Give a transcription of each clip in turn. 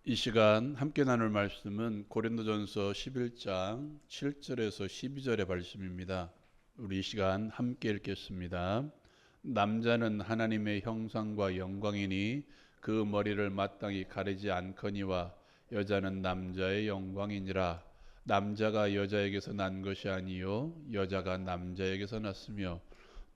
이 시간 함께 나눌 말씀은 고린도전서 11장 7절에서 12절의 말씀입니다. 우리 이 시간 함께 읽겠습니다. 남자는 하나님의 형상과 영광이니 그 머리를 마땅히 가리지 않거니와 여자는 남자의 영광이니라. 남자가 여자에게서 난 것이 아니요 여자가 남자에게서 났으며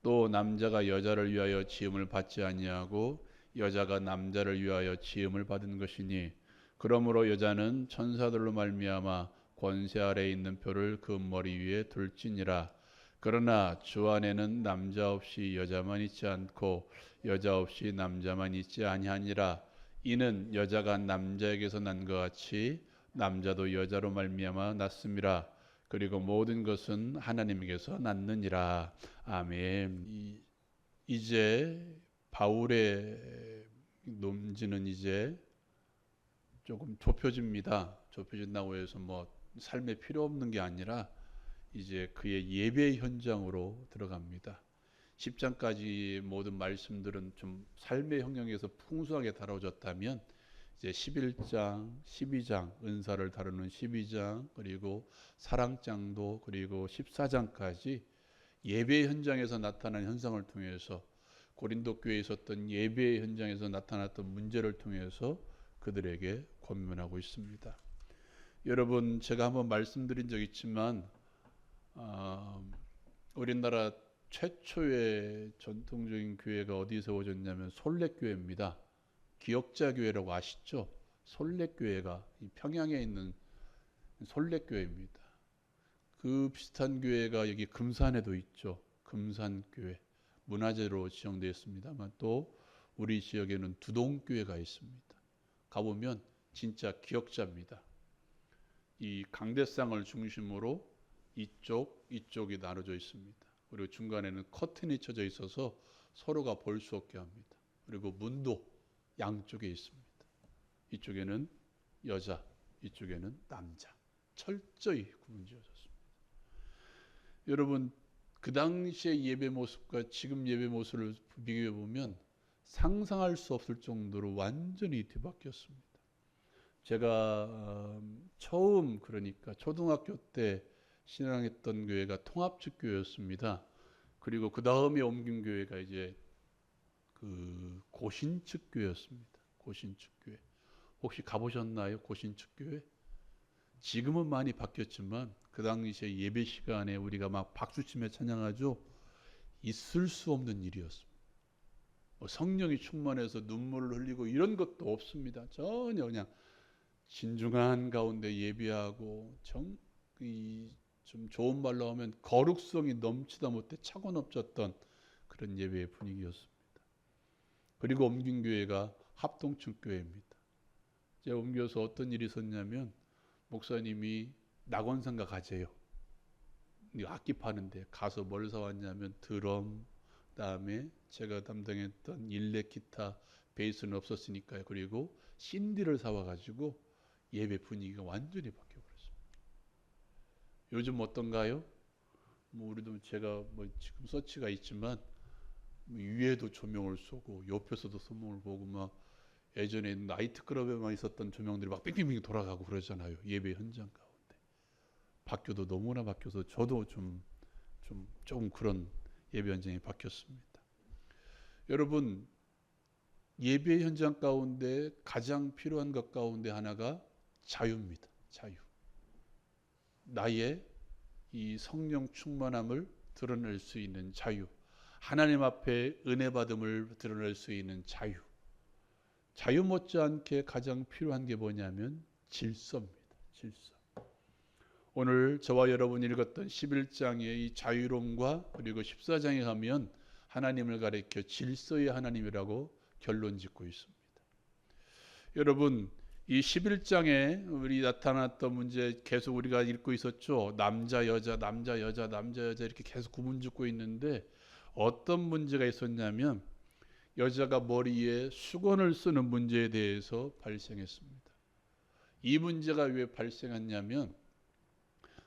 또 남자가 여자를 위하여 지음을 받지 아니하고 여자가 남자를 위하여 지음을 받은 것이니 그러므로 여자는 천사들로 말미암아 권세 아래에 있는 표를 그 머리 위에 둘지니라. 그러나 주 안에는 남자 없이 여자만 있지 않고 여자 없이 남자만 있지 아니하니라. 이는 여자가 남자에게서 난 것 같이 남자도 여자로 말미암아 났음이라. 그리고 모든 것은 하나님에게서 났느니라. 아멘. 이제 바울의 논지는 이제 조금 좁혀집니다. 좁혀진다고 해서 뭐 삶에 필요 없는 게 아니라 이제 그의 예배 현장으로 들어갑니다. 10장까지 모든 말씀들은 좀 삶의 영역에서 풍성하게 다뤄졌다면 이제 11장, 12장, 은사를 다루는 12장, 그리고 사랑장도, 그리고 14장까지 예배 현장에서 나타난 현상을 통해서 고린도 교회에 있었던 예배 현장에서 나타났던 문제를 통해서 그들에게 권면하고 있습니다. 여러분, 제가 한번 말씀드린 적 있지만 우리나라 최초의 전통적인 교회가 어디에 세워졌냐면 솔레교회입니다. 기역자교회라고 아시죠? 솔레교회가 평양에 있는 솔레교회입니다. 그 비슷한 교회가 여기 금산에도 있죠. 금산교회. 문화재로 지정되어 있습니다만 또 우리 지역에는 두동교회가 있습니다. 가보면 진짜 기역자입니다. 이 강대상을 중심으로 이쪽이 나눠져 있습니다. 그리고 중간에는 커튼이 쳐져 있어서 서로가 볼 수 없게 합니다. 그리고 문도 양쪽에 있습니다. 이쪽에는 여자, 이쪽에는 남자. 철저히 구분지어졌습니다. 여러분, 그 당시의 예배 모습과 지금 예배 모습을 비교해 보면 상상할 수 없을 정도로 완전히 뒤바뀌었습니다. 제가 처음 그러니까 초등학교 때 신앙했던 교회가 통합측 교회였습니다. 그리고 그 다음에 옮긴 교회가 이제 그 고신측 교회였습니다. 고신측 교회. 혹시 가보셨나요? 고신측 교회? 지금은 많이 바뀌었지만 그 당시에 예배 시간에 우리가 막 박수치며 찬양하죠. 있을 수 없는 일이었습니다. 성령이 충만해서 눈물을 흘리고 이런 것도 없습니다. 전혀 그냥 진중한 가운데 예배하고 좀 좋은 말로 하면 거룩성이 넘치다 못해 차고 넘쳤던 그런 예배의 분위기였습니다. 그리고 옮긴 교회가 합동층 교회입니다. 제가 옮겨서 어떤 일이 있었냐면 목사님이 낙원상가 가재요. 악기 파는데 가서 뭘 사왔냐면 드럼, 그다음에 제가 담당했던 일렉 기타, 베이스는 없었으니까요. 그리고 신디를 사와가지고 예배 분위기가 완전히 바뀌어버렸습니다. 요즘 어떤가요? 우리도 제가 지금 서치가 있지만 위에도 조명을 쏘고 옆에서도 조명을 보고 막 예전에 나이트클럽에만 있었던 조명들이 막 빙빙빙 돌아가고 그러잖아요. 예배 현장 가운데. 바뀌어도 너무나 바뀌어서 저도 좀 그런 예배 현장이 바뀌었습니다. 여러분, 예배 현장 가운데 가장 필요한 것 가운데 하나가 자유입니다. 자유. 나의 이 성령 충만함을 드러낼 수 있는 자유. 하나님 앞에 은혜 받음을 드러낼 수 있는 자유. 자유 못지않게 가장 필요한 게 뭐냐면 질서입니다. 질서. 오늘 저와 여러분이 읽었던 11장의 이 자유로움과 그리고 14장에 가면 하나님을 가리켜 질서의 하나님이라고 결론 짓고 있습니다. 여러분, 이 11장에 우리 나타났던 문제 계속 우리가 읽고 있었죠. 남자 여자 남자 여자 남자 여자 이렇게 계속 구분 짓고 있는데 어떤 문제가 있었냐면 여자가 머리에 수건을 쓰는 문제에 대해서 발생했습니다. 이 문제가 왜 발생했냐면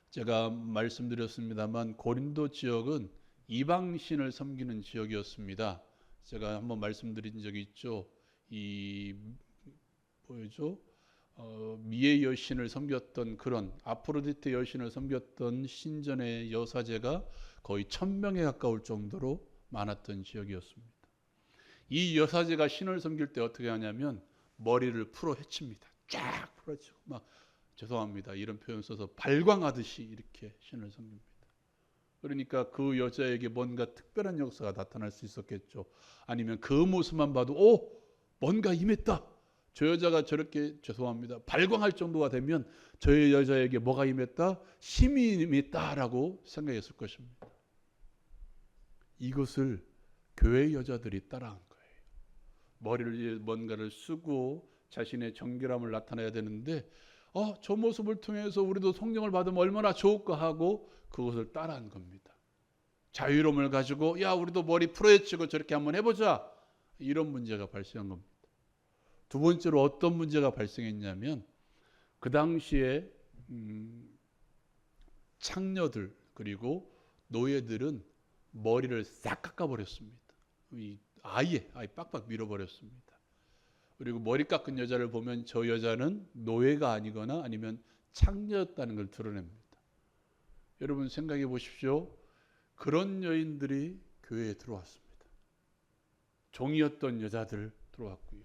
제가 말씀드렸습니다만 고린도 지역은 이방신을 섬기는 지역이었습니다. 제가 한번 말씀드린 적이 있죠. 이 뭐죠? 미의 여신을 섬겼던 그런 아프로디테 여신을 섬겼던 신전의 여사제가 거의 1000명에 가까울 정도로 많았던 지역이었습니다. 이 여사제가 신을 섬길 때 어떻게 하냐면 머리를 풀어 헤칩니다. 쫙 풀어치고 막 죄송합니다 이런 표현 써서 발광하듯이 이렇게 신을 섬깁니다. 그러니까 그 여자에게 뭔가 특별한 역사가 나타날 수 있었겠죠. 아니면 그 모습만 봐도 뭔가 임했다. 저 여자가 저렇게 죄송합니다 발광할 정도가 되면 저 여자에게 뭐가 임했다? 힘이 임했다라고 생각했을 것입니다. 이것을 교회 여자들이 따라한 거예요. 머리를 뭔가를 쓰고 자신의 정결함을 나타내야 되는데 저 모습을 통해서 우리도 성령을 받으면 얼마나 좋을까 하고 그것을 따라한 겁니다. 자유로움을 가지고 야 우리도 머리 풀어헤치고 저렇게 한번 해보자 이런 문제가 발생한 겁니다. 두 번째로 어떤 문제가 발생했냐면 그 당시에 창녀들 그리고 노예들은 머리를 싹 깎아버렸습니다. 아예 빡빡 밀어버렸습니다. 그리고 머리 깎은 여자를 보면 저 여자는 노예가 아니거나 아니면 창녀였다는 걸 드러냅니다. 여러분 생각해 보십시오. 그런 여인들이 교회에 들어왔습니다. 종이었던 여자들 들어왔고요.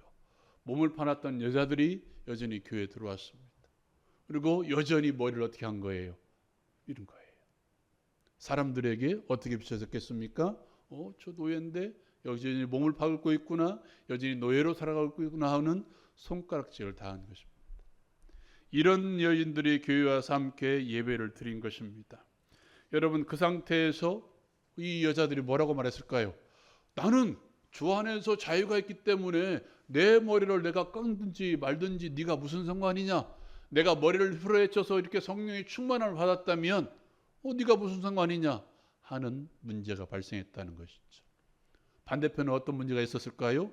몸을 팔았던 여자들이 여전히 교회에 들어왔습니다. 그리고 여전히 머리를 어떻게 한 거예요? 이런 거예요. 사람들에게 어떻게 비춰졌겠습니까? 저 노예인데 여전히 몸을 파고 있구나. 여전히 노예로 살아가고 있구나 하는 손가락질을 당한 것입니다. 이런 여인들이 교회에 와서 함께 예배를 드린 것입니다. 여러분 그 상태에서 이 여자들이 뭐라고 말했을까요? 나는 주 안에서 자유가 있기 때문에 내 머리를 내가 깎든지 말든지 네가 무슨 상관이냐? 내가 머리를 풀어헤쳐서 이렇게 성령의 충만함을 받았다면 네가 무슨 상관이냐? 하는 문제가 발생했다는 것이죠. 반대편에 어떤 문제가 있었을까요?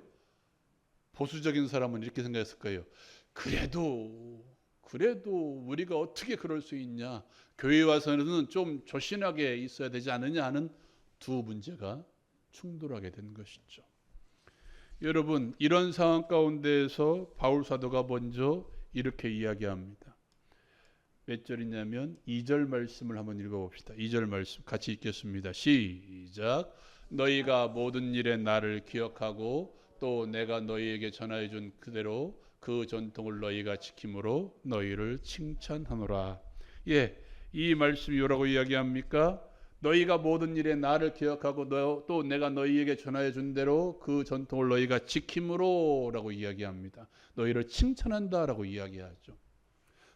보수적인 사람은 이렇게 생각했을 거예요. 그래도 우리가 어떻게 그럴 수 있냐? 교회에 와서는 좀 조신하게 있어야 되지 않느냐 하는 두 문제가 충돌하게 된 것이죠. 여러분 이런 상황 가운데에서 바울 사도가 먼저 이렇게 이야기합니다. 몇 절이냐면 2절 말씀을 한번 읽어봅시다. 2절 말씀 같이 읽겠습니다. 시작. 너희가 모든 일에 나를 기억하고 또 내가 너희에게 전하여 준 그대로 그 전통을 너희가 지킴으로 너희를 칭찬하노라. 이 말씀이 뭐라고 이야기합니까? 너희가 모든 일에 나를 기억하고 또 내가 너희에게 전하여 준 대로 그 전통을 너희가 지킴으로 라고 이야기합니다. 너희를 칭찬한다 라고 이야기하죠.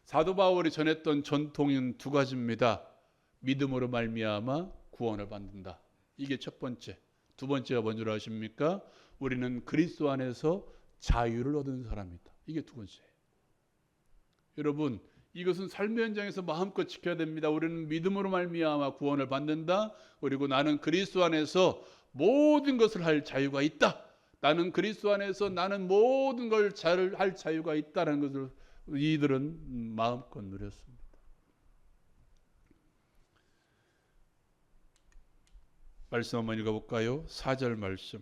사도 바울이 전했던 전통은 두 가지입니다. 믿음으로 말미암아 구원을 받는다. 이게 첫 번째. 두 번째가 뭔 줄 아십니까? 우리는 그리스도 안에서 자유를 얻은 사람이다. 이게 두 번째예요. 여러분 이것은 삶의 현장에서 마음껏 지켜야 됩니다. 우리는 믿음으로 말미암아 구원을 받는다. 그리고 나는 그리스도 안에서 모든 것을 할 자유가 있다. 나는 그리스도 안에서 나는 모든 걸 할 자유가 있다는 것을 이들은 마음껏 누렸습니다. 말씀 한번 읽어볼까요? 4절 말씀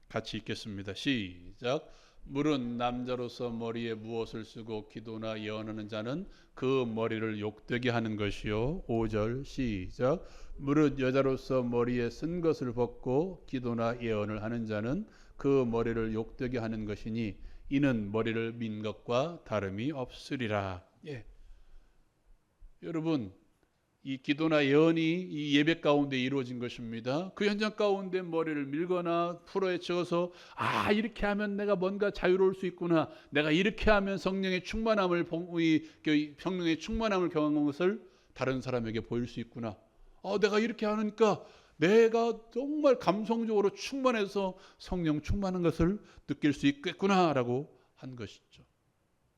같이 읽겠습니다. 시작. 물은 남자로서 머리에 무엇을 쓰고 기도나 예언하는 자는 그 머리를 욕되게 하는 것이요. 5절 시작. 물은 여자로서 머리에 쓴 것을 벗고 기도나 예언을 하는 자는 그 머리를 욕되게 하는 것이니 이는 머리를 민 것과 다름이 없으리라. 여러분 이 기도나 예언이 이 예배 가운데 이루어진 것입니다. 그 현장 가운데 머리를 밀거나 풀어헤쳐서 이렇게 하면 내가 뭔가 자유로울 수 있구나. 내가 이렇게 하면 성령의 충만함을 경험한 것을 다른 사람에게 보일 수 있구나. 내가 이렇게 하니까 내가 정말 감성적으로 충만해서 성령 충만한 것을 느낄 수 있겠구나라고 한 것이죠.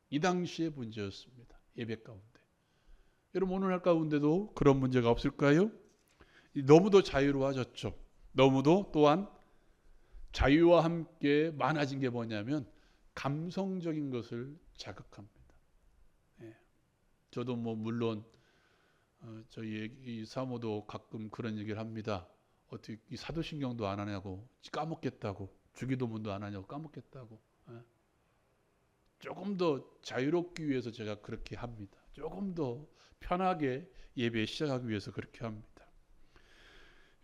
이 당시의 문제였습니다. 예배 가운데. 여러분 오늘날 가운데도 그런 문제가 없을까요? 너무도 자유로워졌죠. 너무도 또한 자유와 함께 많아진 게 뭐냐면 감성적인 것을 자극합니다. 저도 물론 저희 이 사모도 가끔 그런 얘기를 합니다. 어떻게 이 사도신경도 안 하냐고 까먹겠다고 주기도문도 안 하냐고 까먹겠다고 조금 더 자유롭기 위해서 제가 그렇게 합니다. 조금 더 편하게 예배 시작하기 위해서 그렇게 합니다.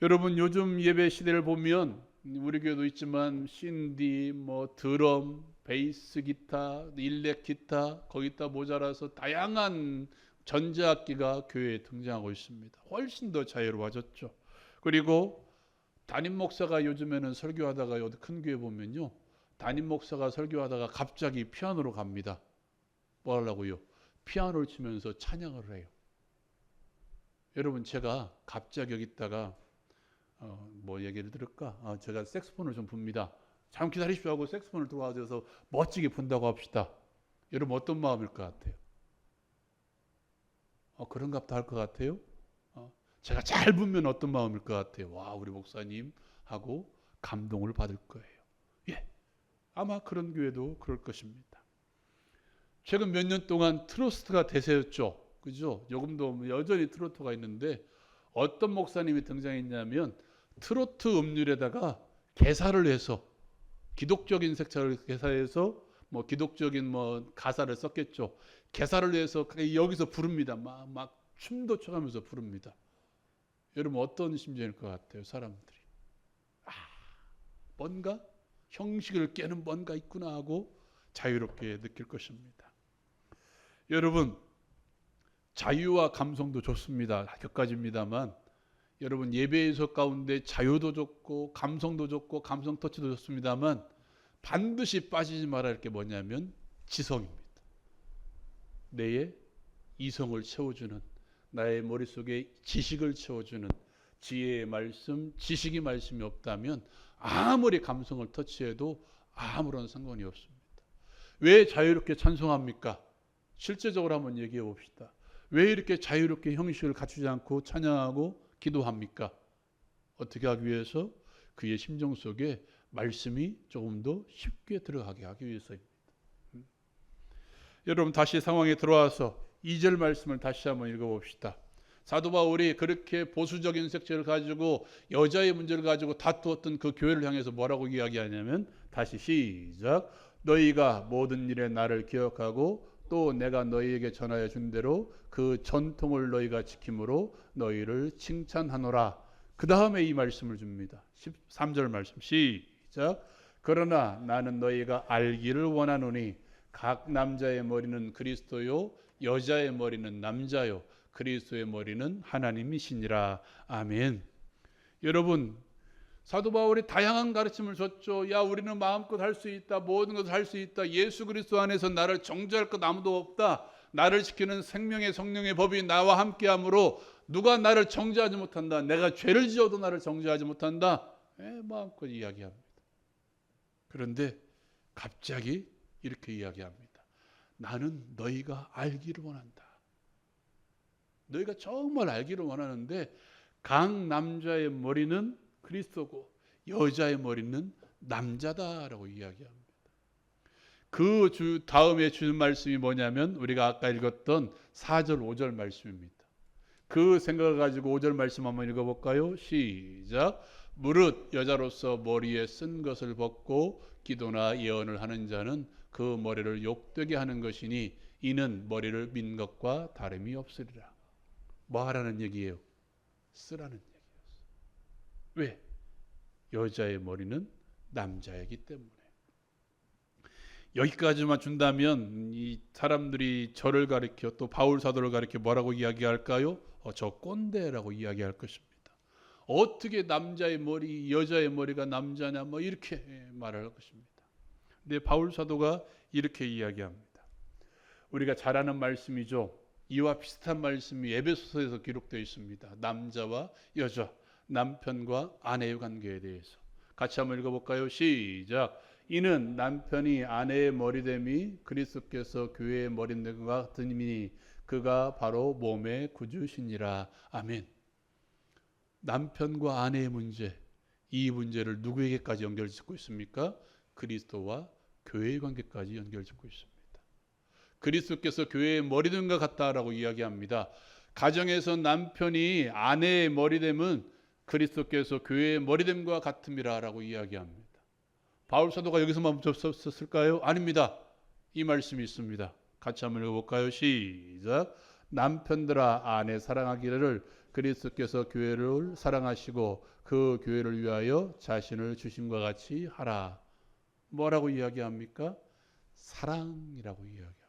여러분, 요즘 예배 시대를 보면 우리 교회도 있지만 신디, 드럼, 베이스 기타, 일렉 기타, 거기다 모자라서 다양한 전자악기가 교회에 등장하고 있습니다. 훨씬 더 자유로워졌죠. 그리고 담임 목사가 요즘에는 설교하다가 어디 큰 교회 보면요, 담임 목사가 설교하다가 갑자기 피아노로 갑니다. 뭐 하려고요? 피아노를 치면서 찬양을 해요. 여러분, 제가 갑자기 여기 있다가 뭐 얘기를 들을까? 제가 색소폰을 좀 붑니다. 잠 기다리십시오 하고 색소폰을 들어와서 멋지게 분다고 합시다. 여러분, 어떤 마음일 것 같아요? 그런갑다 할 것 같아요? 제가 잘 불면 어떤 마음일 것 같아요? 와, 우리 목사님 하고 감동을 받을 거예요. 예, 아마 그런 교회도 그럴 것입니다. 최근 몇 년 동안 트로트가 대세였죠. 그죠? 요금도 여전히 트로트가 있는데 어떤 목사님이 등장했냐면 트로트 음률에다가 개사를 해서 기독적인 색채를 개사해서 기독적인 가사를 썼겠죠. 개사를 해서 여기서 부릅니다. 막 춤도 춰가면서 부릅니다. 여러분, 어떤 심정일 것 같아요? 사람들이 뭔가 형식을 깨는 뭔가 있구나 하고 자유롭게 느낄 것입니다. 여러분, 자유와 감성도 좋습니다. 격가지입니다만 여러분, 예배에서 가운데 자유도 좋고 감성도 좋고 감성 터치도 좋습니다만 반드시 빠지지 말아야 할 게 뭐냐면 지성입니다. 내의 이성을 채워주는, 나의 머릿속에 지식을 채워주는 지혜의 말씀, 지식의 말씀이 없다면 아무리 감성을 터치해도 아무런 상관이 없습니다. 왜 자유롭게 찬송합니까? 실제적으로 한번 얘기해 봅시다. 왜 이렇게 자유롭게 형식을 갖추지 않고 찬양하고 기도합니까? 어떻게 하기 위해서? 그의 심정 속에 말씀이 조금 더 쉽게 들어가게 하기 위해서입니다. 여러분, 다시 상황에 들어와서 2절 말씀을 다시 한번 읽어봅시다. 사도 바울이 그렇게 보수적인 색채를 가지고 여자의 문제를 가지고 다투었던 그 교회를 향해서 뭐라고 이야기하냐면, 다시 시작. 너희가 모든 일에 나를 기억하고 또 내가 너희에게 전하여 준 대로 그 전통을 너희가 지킴으로 너희를 칭찬하노라. 그 다음에 이 말씀을 줍니다. 13절 말씀 시작. 그러나 나는 너희가 알기를 원하노니 각 남자의 머리는 그리스도요 여자의 머리는 남자요 그리스도의 머리는 하나님이시니라. 아멘. 여러분, 사도 바울이 다양한 가르침을 줬죠. 야, 우리는 마음껏 할 수 있다. 모든 것을 할 수 있다. 예수 그리스도 안에서 나를 정죄할 것 아무도 없다. 나를 지키는 생명의 성령의 법이 나와 함께하므로 누가 나를 정죄하지 못한다. 내가 죄를 지어도 나를 정죄하지 못한다. 마음껏 이야기합니다. 그런데 갑자기 이렇게 이야기합니다. 나는 너희가 알기를 원한다. 너희가 정말 알기를 원하는데 각 남자의 머리는 그리스도고 여자의 머리는 남자다라고 이야기합니다. 그 다음에 주는 말씀이 뭐냐면 우리가 아까 읽었던 4절 5절 말씀입니다. 그 생각을 가지고 5절 말씀 한번 읽어볼까요? 시작. 무릇 여자로서 머리에 쓴 것을 벗고 기도나 예언을 하는 자는 그 머리를 욕되게 하는 것이니 이는 머리를 민 것과 다름이 없으리라. 뭐 하라는 얘기예요? 쓰라는 얘기였어요. 왜? 여자의 머리는 남자이기 때문에. 여기까지만 준다면 이 사람들이 저를 가리켜 또 바울 사도를 가리켜 뭐라고 이야기할까요? 저 꼰대라고 이야기할 것입니다. 어떻게 남자의 머리, 여자의 머리가 남자냐 이렇게 말할 것입니다. 근데 바울 사도가 이렇게 이야기합니다. 우리가 잘 아는 말씀이죠. 이와 비슷한 말씀이 에베소서에서 기록되어 있습니다. 남자와 여자, 남편과 아내의 관계에 대해서 같이 한번 읽어볼까요? 시작. 이는 남편이 아내의 머리됨이 그리스도께서 교회의 머리됨과 같으니 그가 바로 몸의 구주시니라. 아멘. 남편과 아내의 문제, 이 문제를 누구에게까지 연결짓고 있습니까? 그리스도와 교회의 관계까지 연결짓고 있습니다. 그리스도께서 교회의 머리됨과 같다라고 이야기합니다. 가정에서 남편이 아내의 머리됨은 그리스도께서 교회의 머리됨과 같음이라고 이야기합니다. 바울 사도가 여기서만 멈췄을까요? 아닙니다. 이 말씀이 있습니다. 같이 한번 읽어볼까요? 시작. 남편들아 아내 사랑하기를 그리스도께서 교회를 사랑하시고 그 교회를 위하여 자신을 주심과 같이 하라. 뭐라고 이야기합니까? 사랑이라고 이야기합니다.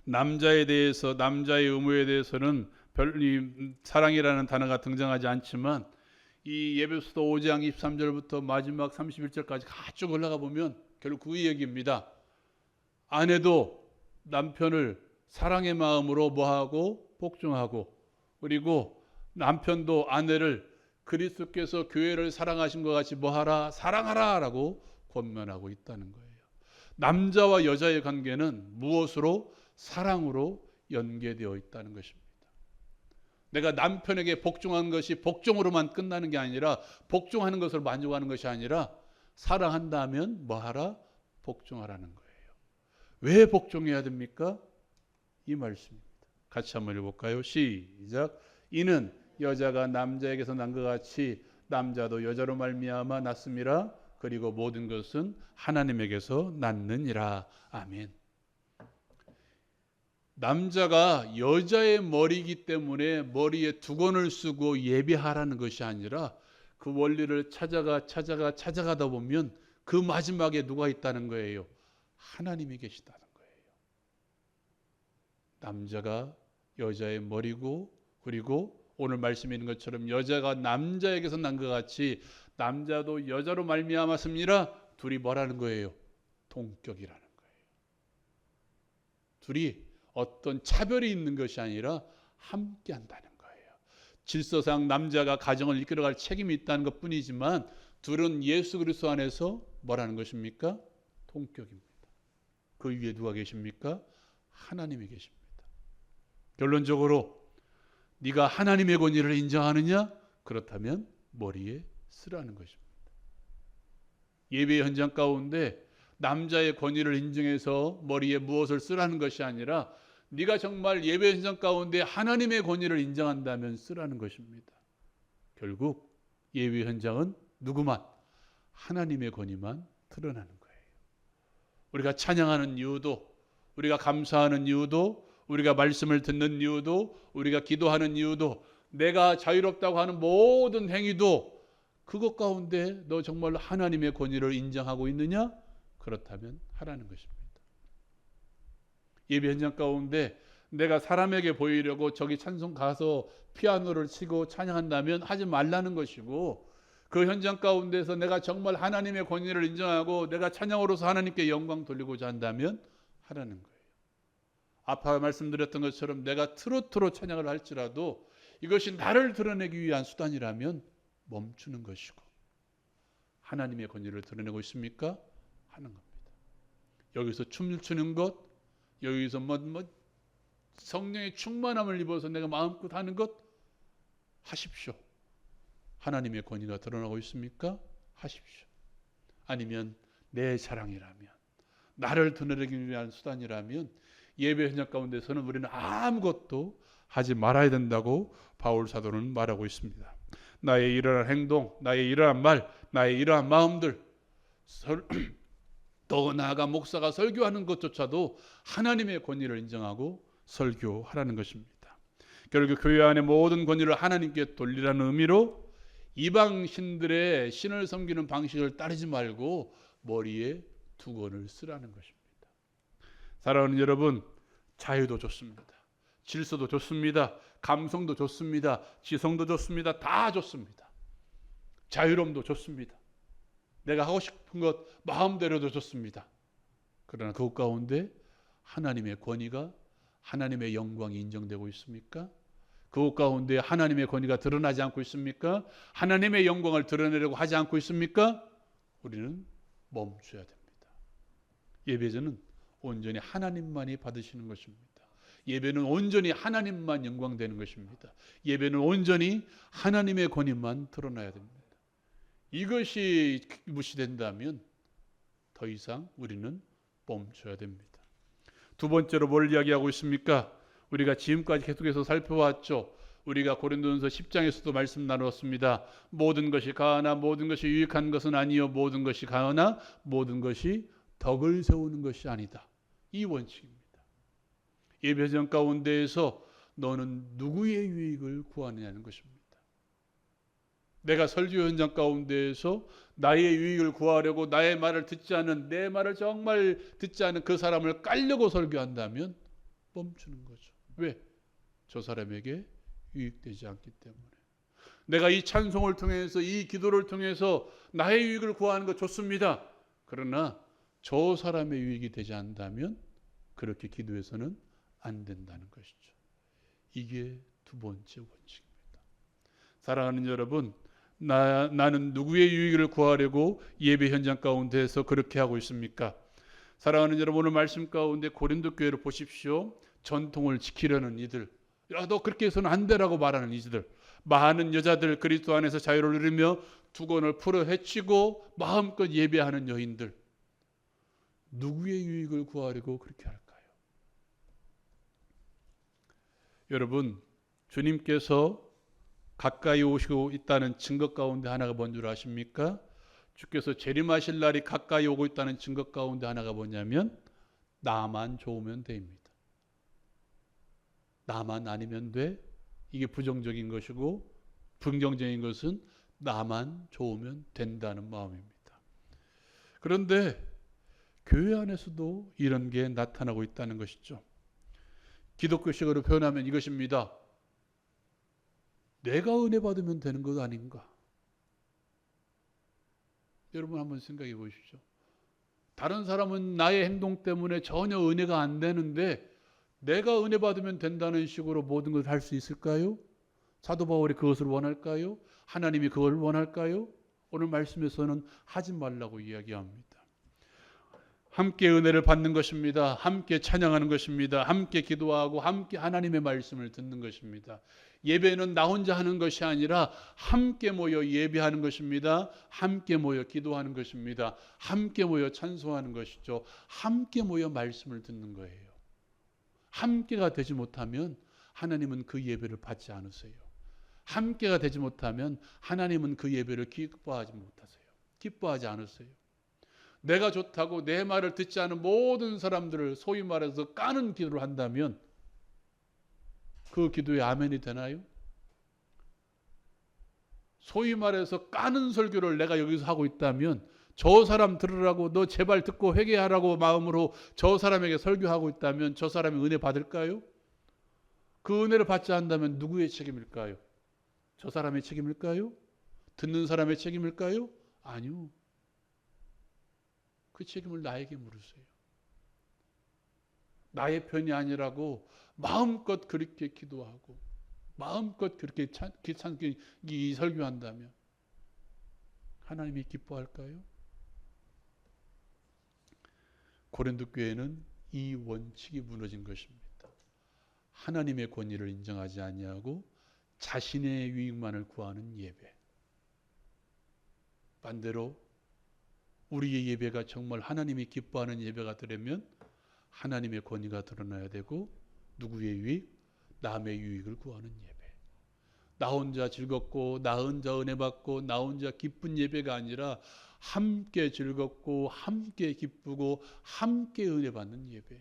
남자에 대해서, 남자의 의무에 대해서는 별이 사랑이라는 단어가 등장하지 않지만 이 예배소서 5장 23절부터 마지막 31절까지 쭉 올라가 보면 결국 그 얘기입니다. 아내도 남편을 사랑의 마음으로 뭐하고 복종하고, 그리고 남편도 아내를 그리스도께서 교회를 사랑하신 것 같이 뭐하라? 사랑하라 라고 권면하고 있다는 거예요. 남자와 여자의 관계는 무엇으로? 사랑으로 연계되어 있다는 것입니다. 내가 남편에게 복종하는 것이 복종으로만 끝나는 게 아니라, 복종하는 것으로 만족하는 것이 아니라, 사랑한다면 뭐하라? 복종하라는 거예요. 왜 복종해야 됩니까? 이 말씀입니다. 같이 한번 읽어볼까요? 시작. 이는 여자가 남자에게서 난 것 같이 남자도 여자로 말미암아 났음이라. 그리고 모든 것은 하나님에게서 났느니라. 아멘. 남자가 여자의 머리이기 때문에 머리에 두건을 쓰고 예배하라는 것이 아니라, 그 원리를 찾아가다 보면 그 마지막에 누가 있다는 거예요? 하나님이 계시다는 거예요. 남자가 여자의 머리고, 그리고 오늘 말씀에 있는 것처럼 여자가 남자에게서 난 것 같이 남자도 여자로 말미암았습니다. 둘이 뭐라는 거예요? 동격이라는 거예요. 둘이 어떤 차별이 있는 것이 아니라 함께 한다는 거예요. 질서상 남자가 가정을 이끌어갈 책임이 있다는 것뿐이지만 둘은 예수 그리스도 안에서 뭐라는 것입니까? 동격입니다. 그 위에 누가 계십니까? 하나님이 계십니다. 결론적으로 네가 하나님의 권위를 인정하느냐? 그렇다면 머리에 쓰라는 것입니다. 예배 현장 가운데 남자의 권위를 인정해서 머리에 무엇을 쓰라는 것이 아니라, 네가 정말 예배 현장 가운데 하나님의 권위를 인정한다면 쓰라는 것입니다. 결국 예배 현장은 누구만? 하나님의 권위만 드러나는 거예요. 우리가 찬양하는 이유도, 우리가 감사하는 이유도, 우리가 말씀을 듣는 이유도, 우리가 기도하는 이유도, 내가 자유롭다고 하는 모든 행위도 그것 가운데 너 정말 하나님의 권위를 인정하고 있느냐? 그렇다면 하라는 것입니다. 예배 현장 가운데 내가 사람에게 보이려고 저기 찬송 가서 피아노를 치고 찬양한다면 하지 말라는 것이고, 그 현장 가운데서 내가 정말 하나님의 권위를 인정하고 내가 찬양으로서 하나님께 영광 돌리고자 한다면 하라는 거예요. 아까 말씀드렸던 것처럼 내가 트로트로 찬양을 할지라도 이것이 나를 드러내기 위한 수단이라면 멈추는 것이고, 하나님의 권위를 드러내고 있습니까? 하는 겁니다. 여기서 춤을 추는 것, 여기서 성령의 충만함을 입어서 내가 마음껏 하는 것 하십시오. 하나님의 권위가 드러나고 있습니까? 하십시오. 아니면 내 자랑이라면, 나를 드러내기 위한 수단이라면 예배 현장 가운데서는 우리는 아무것도 하지 말아야 된다고 바울 사도는 말하고 있습니다. 나의 이러한 행동, 나의 이러한 말, 나의 이러한 마음들, 더 나아가 목사가 설교하는 것조차도 하나님의 권위를 인정하고 설교하라는 것입니다. 결국 교회 안의 모든 권위를 하나님께 돌리라는 의미로 이방 신들의 신을 섬기는 방식을 따르지 말고 머리에 두건을 쓰라는 것입니다. 사랑하는 여러분, 자유도 좋습니다. 질서도 좋습니다. 감성도 좋습니다. 지성도 좋습니다. 다 좋습니다. 자유로움도 좋습니다. 내가 하고 싶은 것 마음대로도 좋습니다. 그러나 그것 가운데 하나님의 권위가, 하나님의 영광이 인정되고 있습니까? 그것 가운데 하나님의 권위가 드러나지 않고 있습니까? 하나님의 영광을 드러내려고 하지 않고 있습니까? 우리는 멈춰야 됩니다. 예배는 온전히 하나님만이 받으시는 것입니다. 예배는 온전히 하나님만 영광되는 것입니다. 예배는 온전히 하나님의 권위만 드러나야 됩니다. 이것이 무시된다면 더 이상 우리는 멈춰야 됩니다. 두 번째로 뭘 이야기하고 있습니까? 우리가 지금까지 계속해서 살펴왔죠. 우리가 고린도전서 10장에서도 말씀 나누었습니다. 모든 것이 가하나 모든 것이 유익한 것은 아니요 모든 것이 가하나 모든 것이 덕을 세우는 것이 아니다. 이 원칙입니다. 예배 현장 가운데에서 너는 누구의 유익을 구하느냐는 것입니다. 내가 설교 현장 가운데에서 나의 유익을 구하려고 나의 말을 듣지 않은, 내 말을 정말 듣지 않은 그 사람을 깔려고 설교한다면 멈추는 거죠. 왜? 저 사람에게 유익되지 않기 때문에. 내가 이 찬송을 통해서, 이 기도를 통해서 나의 유익을 구하는 것 좋습니다. 그러나 저 사람의 유익이 되지 않는다면 그렇게 기도해서는 안 된다는 것이죠. 이게 두 번째 원칙입니다. 사랑하는 여러분, 나는 누구의 유익을 구하려고 예배 현장 가운데에서 그렇게 하고 있습니까? 사랑하는 여러분, 오늘 말씀 가운데 고린도 교회를 보십시오. 전통을 지키려는 이들, 야, 너 그렇게 해서는 안 되라고 말하는 이들, 많은 여자들 그리스도 안에서 자유를 누리며 두건을 풀어 헤치고 마음껏 예배하는 여인들, 누구의 유익을 구하려고 그렇게 할까요? 여러분, 주님께서 가까이 오시고 있다는 증거 가운데 하나가 뭔 줄 아십니까? 주께서 재림하실 날이 가까이 오고 있다는 증거 가운데 하나가 뭐냐면 나만 좋으면 됩니다. 나만 아니면 돼. 이게 부정적인 것이고, 긍정적인 것은 나만 좋으면 된다는 마음입니다. 그런데 교회 안에서도 이런 게 나타나고 있다는 것이죠. 기독교식으로 표현하면 이것입니다. 내가 은혜 받으면 되는 것 아닌가? 여러분 한번 생각해 보십시오. 다른 사람은 나의 행동 때문에 전혀 은혜가 안 되는데 내가 은혜 받으면 된다는 식으로 모든 것을 할 수 있을까요? 사도 바울이 그것을 원할까요? 하나님이 그걸 원할까요? 오늘 말씀에서는 하지 말라고 이야기합니다. 함께 은혜를 받는 것입니다. 함께 찬양하는 것입니다. 함께 기도하고 함께 하나님의 말씀을 듣는 것입니다. 예배는 나 혼자 하는 것이 아니라 함께 모여 예배하는 것입니다. 함께 모여 기도하는 것입니다. 함께 모여 찬송하는 것이죠. 함께 모여 말씀을 듣는 거예요. 함께가 되지 못하면 하나님은 그 예배를 받지 않으세요. 함께가 되지 못하면 하나님은 그 예배를 기뻐하지 못하세요. 기뻐하지 않으세요. 내가 좋다고 내 말을 듣지 않은 모든 사람들을 소위 말해서 까는 기도를 한다면 그 기도에 아멘이 되나요? 소위 말해서 까는 설교를 내가 여기서 하고 있다면 저 사람 들으라고, 너 제발 듣고 회개하라고 마음으로 저 사람에게 설교하고 있다면 저 사람이 은혜 받을까요? 그 은혜를 받지 않는다면 누구의 책임일까요? 저 사람의 책임일까요? 듣는 사람의 책임일까요? 아니요. 그 책임을 나에게 물으세요. 나의 편이 아니라고 마음껏 그렇게 기도하고 마음껏 그렇게 귀찮게 설교한다면 하나님이 기뻐할까요? 고린도 교회는 이 원칙이 무너진 것입니다. 하나님의 권위를 인정하지 아니하고 자신의 유익만을 구하는 예배. 반대로 우리의 예배가 정말 하나님이 기뻐하는 예배가 되려면 하나님의 권위가 드러나야 되고, 누구의 유익? 남의 유익을 구하는 예배. 나 혼자 즐겁고 나 혼자 은혜 받고 나 혼자 기쁜 예배가 아니라 함께 즐겁고 함께 기쁘고 함께 은혜 받는 예배.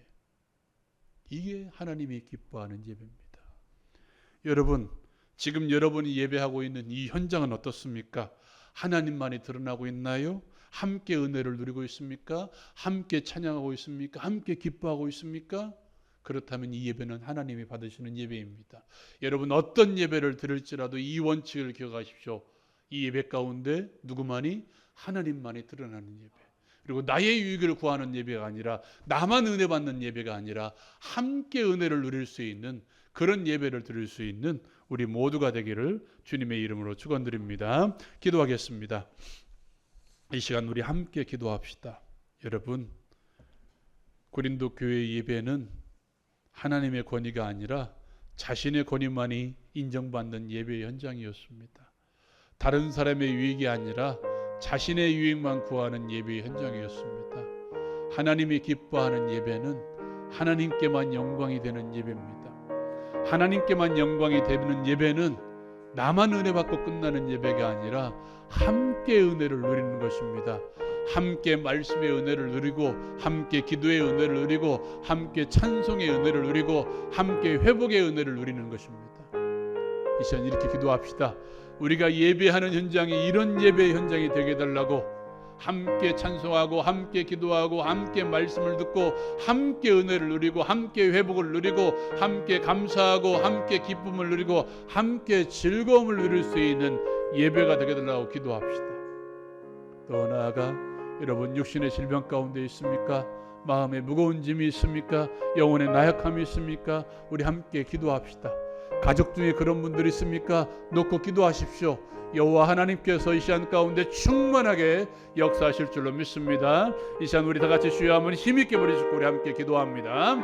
이게 하나님이 기뻐하는 예배입니다. 여러분, 지금 여러분이 예배하고 있는 이 현장은 어떻습니까? 하나님만이 드러나고 있나요? 함께 은혜를 누리고 있습니까? 함께 찬양하고 있습니까? 함께 기뻐하고 있습니까? 그렇다면 이 예배는 하나님이 받으시는 예배입니다. 여러분, 어떤 예배를 드릴지라도 이 원칙을 기억하십시오. 이 예배 가운데 누구만이? 하나님만이 드러나는 예배. 그리고 나의 유익을 구하는 예배가 아니라, 나만 은혜 받는 예배가 아니라 함께 은혜를 누릴 수 있는 그런 예배를 드릴 수 있는 우리 모두가 되기를 주님의 이름으로 축원드립니다. 기도하겠습니다. 이 시간 우리 함께 기도합시다. 여러분, 고린도 교회 예배는 하나님의 권위가 아니라 자신의 권위만이 인정받는 예배 현장이었습니다. 다른 사람의 유익이 아니라 자신의 유익만 구하는 예배 현장이었습니다. 하나님이 기뻐하는 예배는 하나님께만 영광이 되는 예배입니다. 하나님께만 영광이 되는 예배는 나만 은혜 받고 끝나는 예배가 아니라 함께 은혜를 누리는 것입니다. 함께 말씀의 은혜를 누리고 함께 기도의 은혜를 누리고 함께 찬송의 은혜를 누리고 함께 회복의 은혜를 누리는 것입니다. 이 시간 이렇게 기도합시다. 우리가 예배하는 현장이 이런 예배의 현장이 되게 해달라고, 함께 찬송하고 함께 기도하고 함께 말씀을 듣고 함께 은혜를 누리고 함께 회복을 누리고 함께 감사하고 함께 기쁨을 누리고 함께 즐거움을 누릴 수 있는 예배가 되게 해달라고 기도합시다. 더 나아가 여러분 육신의 질병 가운데 있습니까? 마음에 무거운 짐이 있습니까? 영혼의 나약함이 있습니까? 우리 함께 기도합시다. 가족 중에 그런 분들이 있습니까? 놓고 기도하십시오. 여호와 하나님께서 이 시간 가운데 충만하게 역사하실 줄로 믿습니다. 이 시간 우리 다 같이 주여 한번 힘있게 부르시고 우리 함께 기도합니다.